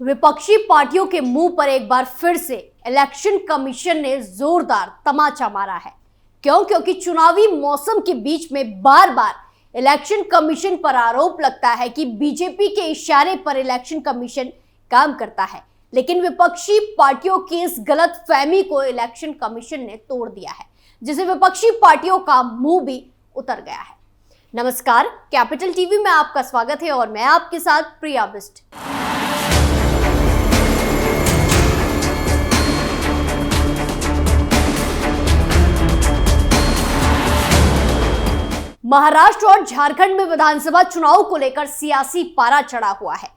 विपक्षी पार्टियों के मुंह पर एक बार फिर से इलेक्शन कमीशन ने जोरदार तमाचा मारा है। क्योंकि चुनावी मौसम के बीच में बार बार इलेक्शन कमीशन पर आरोप लगता है कि बीजेपी के इशारे पर इलेक्शन कमीशन काम करता है, लेकिन विपक्षी पार्टियों की इस गलत फहमी को इलेक्शन कमीशन ने तोड़ दिया है, जिसे विपक्षी पार्टियों का मुंह भी उतर गया है। नमस्कार, कैपिटल टीवी में आपका स्वागत है और मैं आपके साथ प्रिया बिस्ट। महाराष्ट्र और झारखंड में विधानसभा चुनाव को लेकर सियासी पारा चढ़ा हुआ है।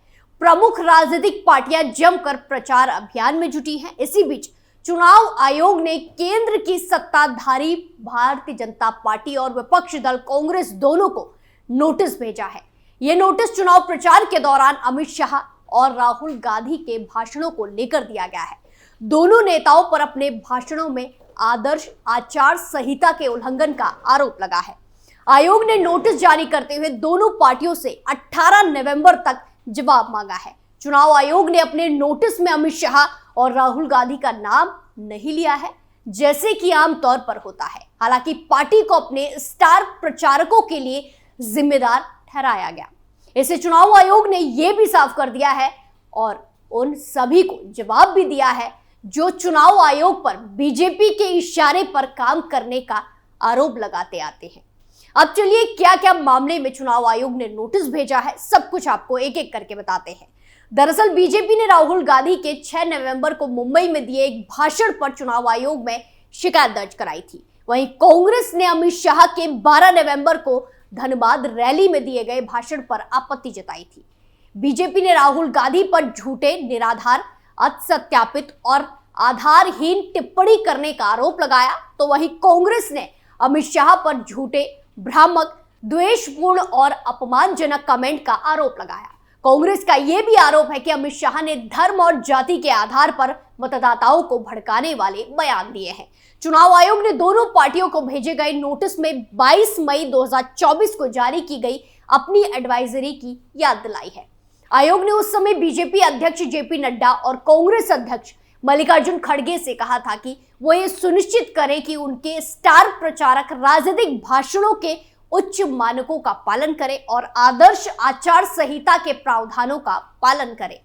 प्रमुख राजनीतिक पार्टियां जमकर प्रचार अभियान में जुटी हैं। इसी बीच चुनाव आयोग ने केंद्र की सत्ताधारी भारतीय जनता पार्टी और विपक्षी दल कांग्रेस दोनों को नोटिस भेजा है। यह नोटिस चुनाव प्रचार के दौरान अमित शाह और राहुल गांधी के भाषणों को लेकर दिया गया है। दोनों नेताओं पर अपने भाषणों में आदर्श आचार संहिता के उल्लंघन का आरोप लगा है। आयोग ने नोटिस जारी करते हुए दोनों पार्टियों से 18 नवंबर तक जवाब मांगा है। चुनाव आयोग ने अपने नोटिस में अमित शाह और राहुल गांधी का नाम नहीं लिया है, जैसे कि आमतौर पर होता है। हालांकि पार्टी को अपने स्टार प्रचारकों के लिए जिम्मेदार ठहराया गया। इसे चुनाव आयोग ने यह भी साफ कर दिया है और उन सभी को जवाब भी दिया है जो चुनाव आयोग पर बीजेपी के इशारे पर काम करने का आरोप लगाते आते हैं। अब चलिए क्या क्या मामले में चुनाव आयोग ने नोटिस भेजा है, सब कुछ आपको एक एक करके बताते हैं। दरअसल बीजेपी ने राहुल गांधी के 6 नवंबर को मुंबई में दिए एक भाषण पर चुनाव आयोग में शिकायत दर्ज कराई थी। वहीं कांग्रेस ने अमित शाह के 12 नवंबर को धनबाद रैली में दिए गए भाषण पर आपत्ति जताई थी। बीजेपी ने राहुल गांधी पर झूठे, निराधार, असत्यापित और आधारहीन टिप्पणी करने का आरोप लगाया, तो वहीं कांग्रेस ने अमित शाह पर झूठे, भ्रामक, द्वेषपूर्ण और अपमानजनक कमेंट का आरोप लगाया। कांग्रेस का यह भी आरोप है कि अमित शाह ने धर्म और जाति के आधार पर मतदाताओं को भड़काने वाले बयान दिए हैं। चुनाव आयोग ने दोनों पार्टियों को भेजे गए नोटिस में 22 मई 2024 को जारी की गई अपनी एडवाइजरी की याद दिलाई है। आयोग ने उस समय बीजेपी अध्यक्ष जेपी नड्डा और कांग्रेस अध्यक्ष मल्लिकार्जुन खड़गे से कहा था कि वो ये सुनिश्चित करें कि उनके स्टार प्रचारक राजनीतिक भाषणों के उच्च मानकों का पालन करें और आदर्श आचार संहिता के प्रावधानों का पालन करें।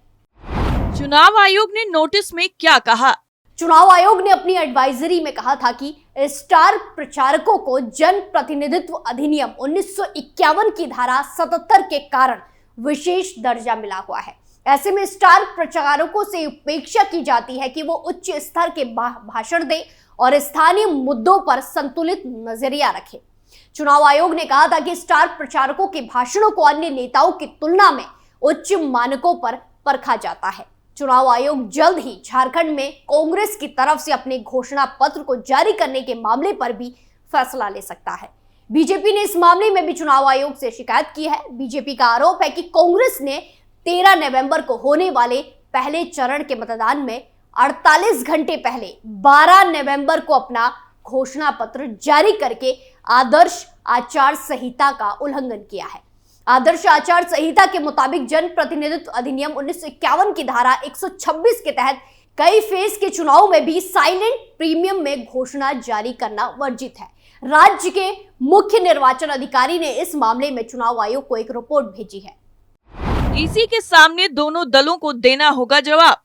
चुनाव आयोग ने नोटिस में क्या कहा? चुनाव आयोग ने अपनी एडवाइजरी में कहा था कि स्टार प्रचारकों को जन प्रतिनिधित्व अधिनियम 1951 की धारा 77 के कारण विशेष दर्जा मिला हुआ है। ऐसे में स्टार प्रचारकों से अपेक्षा की जाती है कि वो उच्च स्तर के भाषण दें और स्थानीय मुद्दों पर संतुलित नजरिया रखें। चुनाव आयोग ने कहा था कि स्टार प्रचारकों के भाषणों को अन्य नेताओं की तुलना में उच्च मानकों पर परखा जाता है। चुनाव आयोग जल्द ही झारखंड में कांग्रेस की तरफ से अपने घोषणा पत्र को जारी करने के मामले पर भी फैसला ले सकता है। बीजेपी ने इस मामले में भी चुनाव आयोग से शिकायत की है। बीजेपी का आरोप है कि कांग्रेस ने 13 नवंबर को होने वाले पहले चरण के मतदान में 48 घंटे पहले 12 नवंबर को अपना घोषणा पत्र जारी करके आदर्श आचार संहिता का उल्लंघन किया है। आदर्श आचार संहिता के मुताबिक जन प्रतिनिधित्व अधिनियम 1951 की धारा 126 के तहत कई फेज के चुनाव में भी साइलेंट प्रीमियम में घोषणा जारी करना वर्जित है। राज्य के मुख्य निर्वाचन अधिकारी ने इस मामले में चुनाव आयोग को एक रिपोर्ट भेजी है। इसी के सामने दोनों दलों को देना होगा जवाब।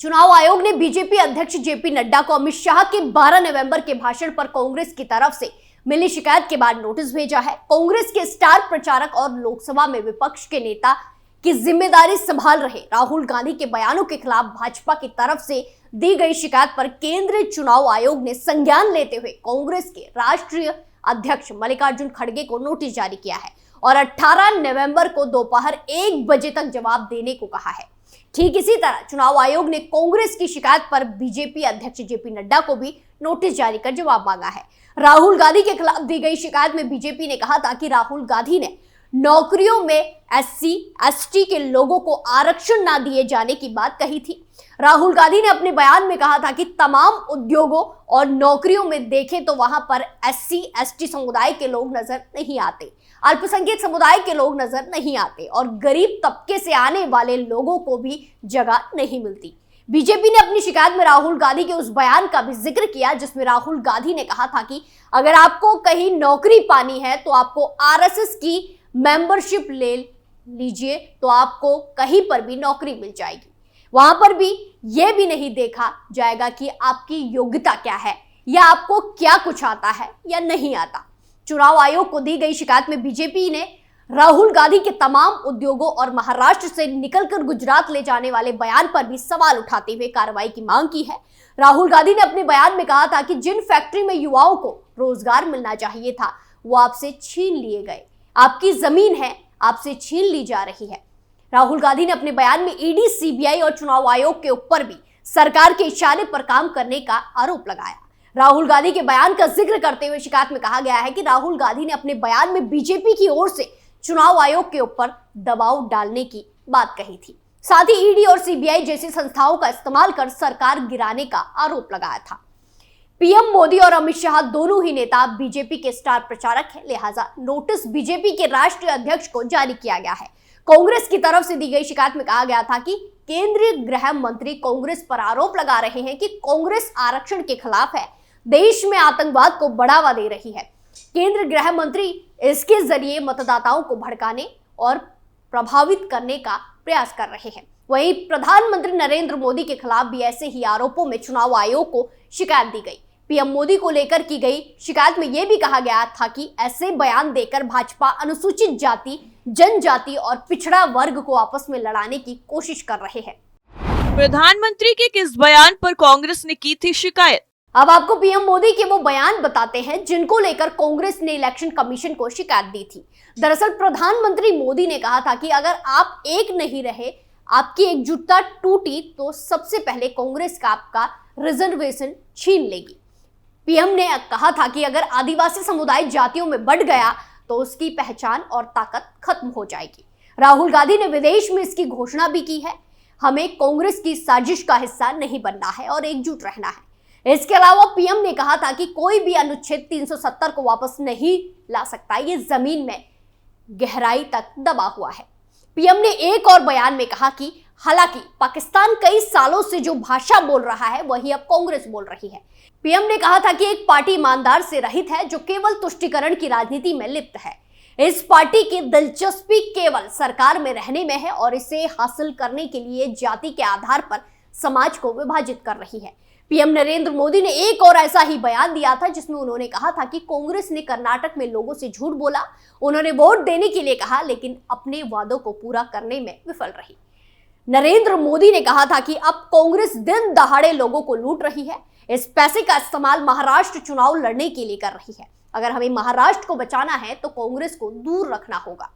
चुनाव आयोग ने बीजेपी अध्यक्ष जेपी नड्डा को अमित शाह के 12 नवंबर के भाषण पर कांग्रेस की तरफ से मिली शिकायत के बाद नोटिस भेजा है। कांग्रेस के स्टार प्रचारक और लोकसभा में विपक्ष के नेता की जिम्मेदारी संभाल रहे राहुल गांधी के बयानों के खिलाफ भाजपा की तरफ से दी गई शिकायत पर केंद्रीय चुनाव आयोग ने संज्ञान लेते हुए कांग्रेस के राष्ट्रीय अध्यक्ष मल्लिकार्जुन खड़गे को नोटिस जारी किया है और 18 नवंबर को दोपहर 1 बजे तक जवाब देने को कहा है। ठीक इसी तरह चुनाव आयोग ने कांग्रेस की शिकायत पर बीजेपी अध्यक्ष जेपी नड्डा को भी नोटिस जारी कर जवाब मांगा है। राहुल गांधी के खिलाफ दी गई शिकायत में बीजेपी ने कहा था कि राहुल गांधी ने नौकरियों में SC, ST के लोगों को आरक्षण न दिए जाने की बात कही थी। राहुल गांधी ने अपने बयान में कहा था कि तमाम उद्योगों और नौकरियों में देखें तो वहां पर SC ST समुदाय के लोग नजर नहीं आते, अल्पसंख्यक समुदाय के लोग नजर नहीं आते और गरीब तबके से आने वाले लोगों को भी जगह नहीं मिलती। बीजेपी ने अपनी शिकायत में राहुल गांधी के उस बयान का भी जिक्र किया जिसमें राहुल गांधी ने कहा था कि अगर आपको कहीं नौकरी पानी है तो आपको RSS की मेंबरशिप ले लीजिए, तो आपको कहीं पर भी नौकरी मिल जाएगी। वहां पर भी यह भी नहीं देखा जाएगा कि आपकी योग्यता क्या है या आपको क्या कुछ आता है या नहीं आता। चुनाव आयोग को दी गई शिकायत में बीजेपी ने राहुल गांधी के तमाम उद्योगों और महाराष्ट्र से निकलकर गुजरात ले जाने वाले बयान पर भी सवाल उठाते हुए कार्रवाई की मांग की है। राहुल गांधी ने अपने बयान में कहा था कि जिन फैक्ट्री में युवाओं को रोजगार मिलना चाहिए था वो आपसे छीन लिए गए, आपकी जमीन है आपसे छीन ली जा रही है। राहुल गांधी ने अपने बयान में ED, CBI और चुनाव आयोग के ऊपर भी सरकार के इशारे पर काम करने का आरोप लगाया। राहुल गांधी के बयान का जिक्र करते हुए शिकायत में कहा गया है कि राहुल गांधी ने अपने बयान में बीजेपी की ओर से चुनाव आयोग के ऊपर दबाव डालने की बात कही थी। साथ ही ED और CBI जैसी संस्थाओं का इस्तेमाल कर सरकार गिराने का आरोप लगाया था। PM मोदी और अमित शाह दोनों ही नेता बीजेपी के स्टार प्रचारक हैं, लिहाजा नोटिस बीजेपी के राष्ट्रीय अध्यक्ष को जारी किया गया है। कांग्रेस की तरफ से दी गई शिकायत में कहा गया था कि केंद्रीय गृह मंत्री कांग्रेस पर आरोप लगा रहे हैं कि कांग्रेस आरक्षण के खिलाफ है, देश में आतंकवाद को बढ़ावा दे रही है। केंद्रीय गृह मंत्री इसके जरिए मतदाताओं को भड़काने और प्रभावित करने का प्रयास कर रहे हैं। वहीं प्रधानमंत्री नरेंद्र मोदी के खिलाफ भी ऐसे ही आरोपों में चुनाव आयोग को शिकायत दी गई। PM मोदी को लेकर की गई शिकायत में यह भी कहा गया था कि ऐसे बयान देकर भाजपा अनुसूचित जाति, जनजाति और पिछड़ा वर्ग को आपस में लड़ाने की कोशिश कर रहे हैं। प्रधानमंत्री के किस बयान पर कांग्रेस ने की थी शिकायत? अब आपको PM मोदी के वो बयान बताते हैं जिनको लेकर कांग्रेस ने इलेक्शन कमीशन को शिकायत दी थी। दरअसल प्रधानमंत्री मोदी ने कहा था कि अगर आप एक नहीं रहे, आपकी एकजुटता टूटी तो सबसे पहले कांग्रेस का आपका रिजर्वेशन छीन लेगी। PM ने कहा था कि अगर आदिवासी समुदाय जातियों में बढ़ गया तो उसकी पहचान और ताकत खत्म हो जाएगी। राहुल गांधी ने विदेश में इसकी घोषणा भी की है। हमें कांग्रेस की साजिश का हिस्सा नहीं बनना है और एकजुट रहना है। इसके अलावा PM ने कहा था कि कोई भी अनुच्छेद 370 को वापस नहीं ला सकता, ये जमीन में गहराई तक दबा हुआ है। PM ने एक और बयान में कहा कि हालांकि पाकिस्तान कई सालों से जो भाषा बोल रहा है वही अब कांग्रेस बोल रही है। PM ने कहा था कि एक पार्टी ईमानदार से रहित है जो केवल तुष्टीकरण की राजनीति में लिप्त है। इस पार्टी की दिलचस्पी केवल सरकार में रहने में है और इसे हासिल करने के लिए जाति के आधार पर समाज को विभाजित कर रही है। PM नरेंद्र मोदी ने एक और ऐसा ही बयान दिया था जिसमें उन्होंने कहा था कि कांग्रेस ने कर्नाटक में लोगों से झूठ बोला, उन्होंने वोट देने के लिए कहा लेकिन अपने वादों को पूरा करने में विफल रही। नरेंद्र मोदी ने कहा था कि अब कांग्रेस दिन दहाड़े लोगों को लूट रही है, इस पैसे का इस्तेमाल महाराष्ट्र चुनाव लड़ने के लिए कर रही है। अगर हमें महाराष्ट्र को बचाना है तो कांग्रेस को दूर रखना होगा।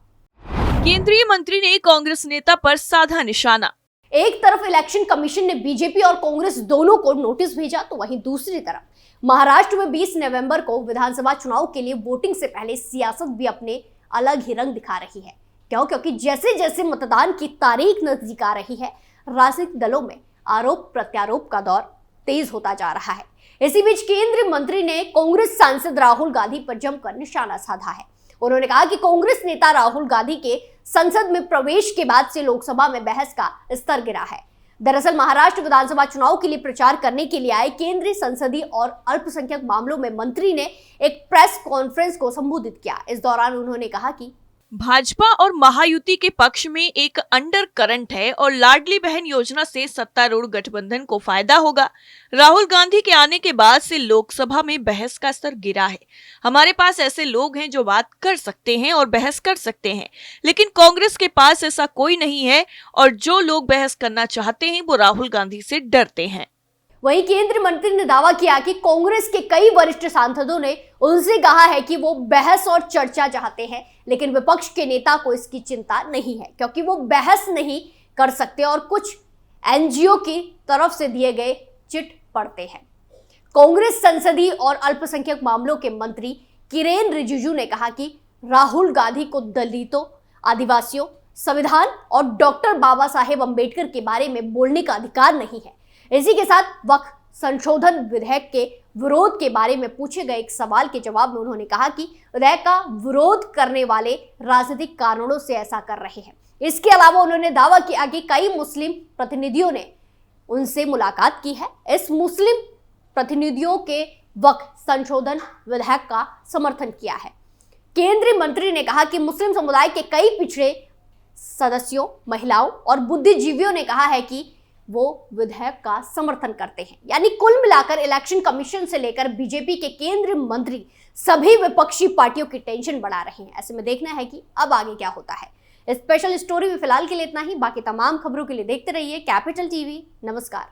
केंद्रीय मंत्री ने कांग्रेस नेता पर साधा निशाना। एक तरफ इलेक्शन कमीशन ने बीजेपी और कांग्रेस दोनों को नोटिस भेजा तो वहीं दूसरी तरफ महाराष्ट्र में 20 नवंबर को विधानसभा चुनाव के लिए वोटिंग से पहले सियासत भी अपने अलग ही रंग दिखा रही है। क्यों? क्योंकि जैसे जैसे मतदान की तारीख नजदीक आ रही है, राजनीतिक दलों में आरोप प्रत्यारोप का दौर तेज होता जा रहा है। इसी बीच केंद्रीय मंत्री ने कांग्रेस सांसद राहुल गांधी पर जमकर निशाना साधा है। उन्होंने कहा कि कांग्रेस नेता राहुल गांधी के संसद में प्रवेश के बाद से लोकसभा में बहस का स्तर गिरा है। दरअसल महाराष्ट्र विधानसभा चुनाव के लिए प्रचार करने के लिए आए केंद्रीय संसदीय और अल्पसंख्यक मामलों में मंत्री ने एक प्रेस कॉन्फ्रेंस को संबोधित किया। इस दौरान उन्होंने कहा कि भाजपा और महायुति के पक्ष में एक अंडर करंट है और लाडली बहन योजना से सत्तारूढ़ गठबंधन को फायदा होगा। राहुल गांधी के आने के बाद से लोकसभा में बहस का स्तर गिरा है। हमारे पास ऐसे लोग हैं जो बात कर सकते हैं और बहस कर सकते हैं, लेकिन कांग्रेस के पास ऐसा कोई नहीं है और जो लोग बहस करना चाहते हैं वो राहुल गांधी से डरते हैं। वहीं केंद्रीय मंत्री ने दावा किया कि कांग्रेस के कई वरिष्ठ सांसदों ने उनसे कहा है कि वो बहस और चर्चा चाहते हैं, लेकिन विपक्ष के नेता को इसकी चिंता नहीं है क्योंकि वो बहस नहीं कर सकते और कुछ NGO की तरफ से दिए गए चिट पढ़ते हैं। कांग्रेस संसदीय और अल्पसंख्यक मामलों के मंत्री किरेन रिजिजू ने कहा कि राहुल गांधी को दलितों, आदिवासियों, संविधान और डॉक्टर बाबा साहेब अंबेडकर के बारे में बोलने का अधिकार नहीं है। इसी के साथ वक्फ संशोधन विधेयक के विरोध के बारे में पूछे गए एक सवाल के जवाब में उन्होंने कहा कि विधेयक का विरोध करने वाले राजनीतिक कारणों से ऐसा कर रहे हैं। इसके अलावा उन्होंने दावा किया कि कई मुस्लिम प्रतिनिधियों ने उनसे मुलाकात की है। इस मुस्लिम प्रतिनिधियों के वक्फ संशोधन विधेयक का समर्थन किया है। केंद्रीय मंत्री ने कहा कि मुस्लिम समुदाय के कई पिछड़े सदस्यों, महिलाओं और बुद्धिजीवियों ने कहा है कि वो विधेयक का समर्थन करते हैं। यानी कुल मिलाकर इलेक्शन कमीशन से लेकर बीजेपी के केंद्रीय मंत्री सभी विपक्षी पार्टियों की टेंशन बढ़ा रहे हैं। ऐसे में देखना है कि अब आगे क्या होता है। स्पेशल स्टोरी में फिलहाल के लिए इतना ही। बाकी तमाम खबरों के लिए देखते रहिए कैपिटल टीवी। नमस्कार।